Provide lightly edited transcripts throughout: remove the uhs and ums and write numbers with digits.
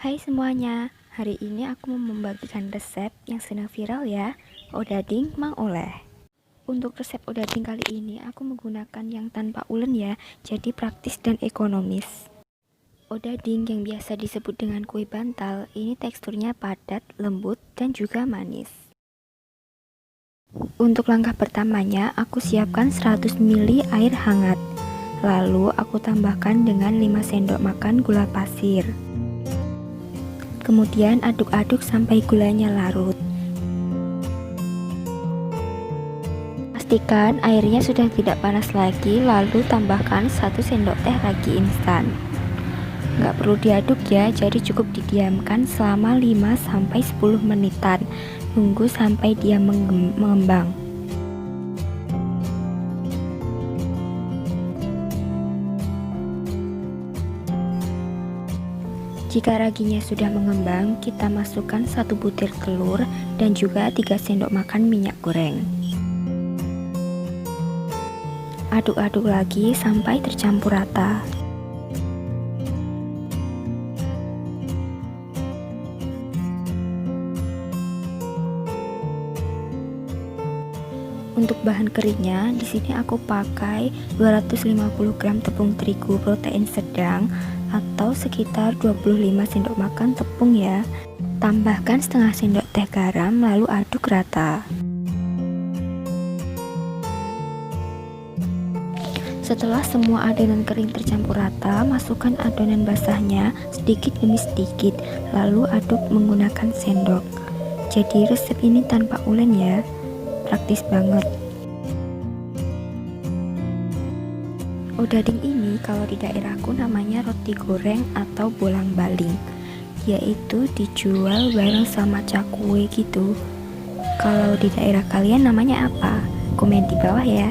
Hai semuanya, hari ini aku mau membagikan resep yang sedang viral ya, odading Mang Oleh. Untuk resep odading kali ini aku menggunakan yang tanpa ulen ya, jadi praktis dan ekonomis. Odading yang biasa disebut dengan kue bantal, ini teksturnya padat, lembut, dan juga manis. Untuk langkah pertamanya, aku siapkan 100 ml air hangat. Lalu aku tambahkan dengan 5 sendok makan gula pasir. Kemudian aduk-aduk sampai gulanya larut. Pastikan airnya sudah tidak panas lagi, lalu tambahkan 1 sendok teh ragi instan. Nggak perlu diaduk ya, jadi cukup didiamkan selama 5-10 menitan. Tunggu sampai dia mengembang. Jika raginya sudah mengembang, kita masukkan 1 butir telur dan juga 3 sendok makan minyak goreng. Aduk-aduk lagi sampai tercampur rata. Untuk bahan keringnya, di sini aku pakai 250 gram tepung terigu protein sedang atau sekitar 25 sendok makan tepung ya. Tambahkan setengah sendok teh garam, lalu aduk rata. Setelah semua adonan kering tercampur rata, masukkan adonan basahnya sedikit demi sedikit, lalu aduk menggunakan sendok. Jadi resep ini tanpa ulen ya, praktis banget. Odading ini kalau di daerahku namanya roti goreng atau bolang-baling, yaitu dijual bareng sama cakwe gitu. Kalau di daerah kalian namanya apa? Komen di bawah ya.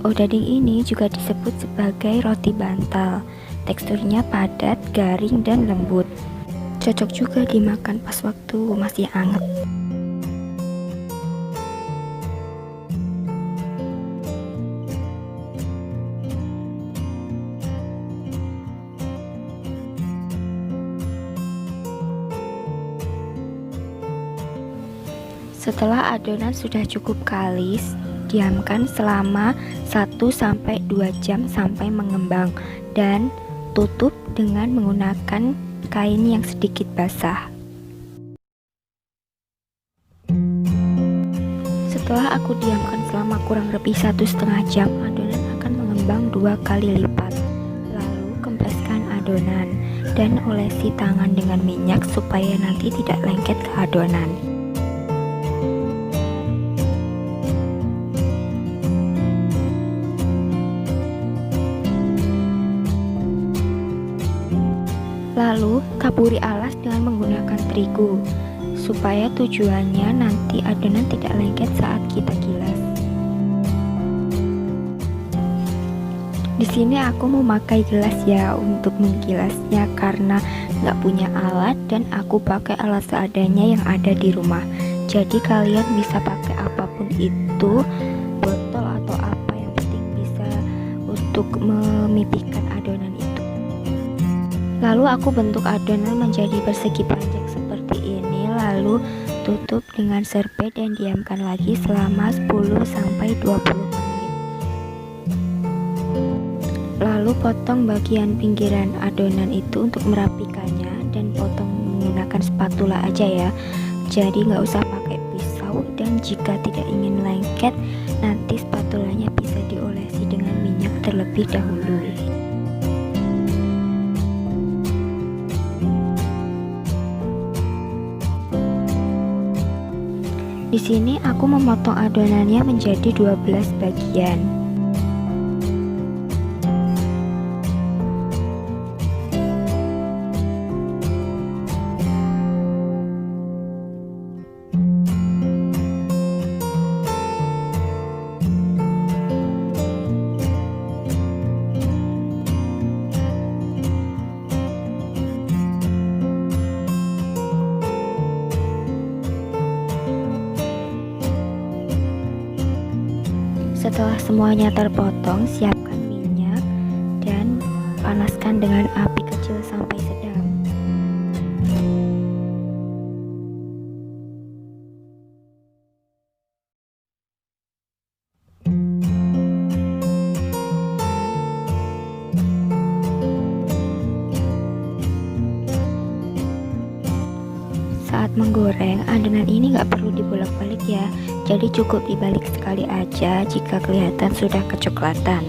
Odading ini juga disebut sebagai roti bantal. Teksturnya padat, garing, dan lembut. Cocok juga dimakan pas waktu masih hangat. Setelah adonan sudah cukup kalis, diamkan selama 1-2 jam sampai mengembang dan tutup dengan menggunakan kain yang sedikit basah. Setelah aku diamkan selama kurang lebih 1,5 jam, adonan akan mengembang 2 kali lipat. Lalu kempeskan adonan dan olesi tangan dengan minyak supaya nanti tidak lengket ke adonan. Lalu taburi alas dengan menggunakan terigu, supaya tujuannya nanti adonan tidak lengket saat kita gilas. Di sini aku memakai gelas ya untuk menggilasnya karena nggak punya alat dan aku pakai alat seadanya yang ada di rumah. Jadi kalian bisa pakai apapun itu, botol atau apa, yang penting bisa untuk memipihkan adonan itu. Lalu aku bentuk adonan menjadi persegi panjang seperti ini, lalu tutup dengan serbet dan diamkan lagi selama 10-20 menit. Lalu potong bagian pinggiran adonan itu untuk merapikannya dan potong menggunakan spatula aja ya. Jadi nggak usah pakai pisau, dan jika tidak ingin lengket, nanti spatulanya bisa diolesi dengan minyak terlebih dahulu. Di sini aku memotong adonannya menjadi 12 bagian. Setelah semuanya terpotong, siapkan minyak dan panaskan dengan api kecil sampai sedang. menggoreng, adonan ini nggak perlu dibolak-balik ya. Jadi cukup dibalik sekali aja jika kelihatan sudah kecoklatan.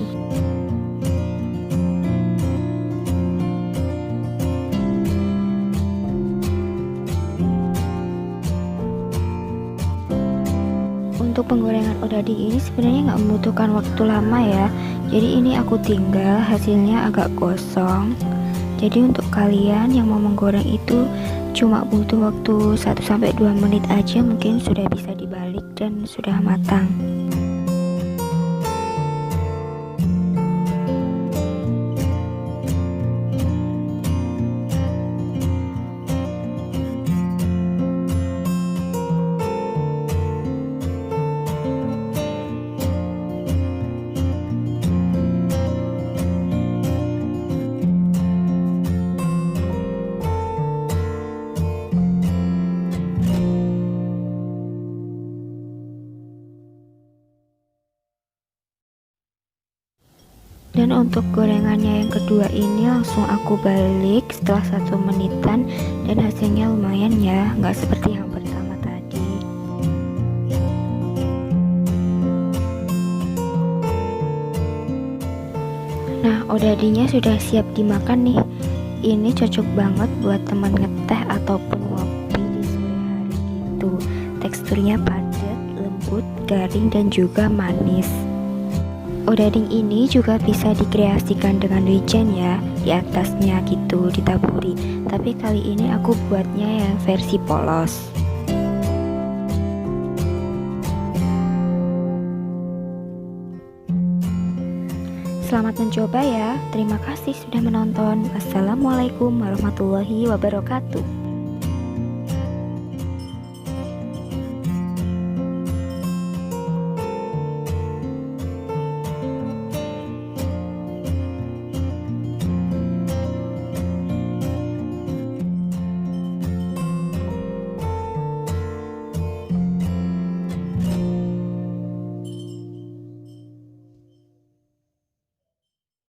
Untuk penggorengan odading ini sebenarnya nggak membutuhkan waktu lama ya. Jadi ini aku tinggal, hasilnya agak gosong. Jadi untuk kalian yang mau menggoreng itu cuma butuh waktu 1-2 menit aja, mungkin sudah bisa dibalik dan sudah matang. Dan untuk gorengannya yang kedua ini langsung aku balik setelah 1 menitan dan hasilnya lumayan ya, nggak seperti yang pertama tadi. Nah, odadingnya sudah siap dimakan nih. Ini cocok banget buat teman ngeteh ataupun ngopi di sore hari gitu. Teksturnya padat, lembut, garing dan juga manis. Odading ini juga bisa dikreasikan dengan wijen ya, di atasnya gitu ditaburi. Tapi kali ini aku buatnya yang versi polos. Selamat mencoba ya. Terima kasih sudah menonton. Assalamualaikum warahmatullahi wabarakatuh.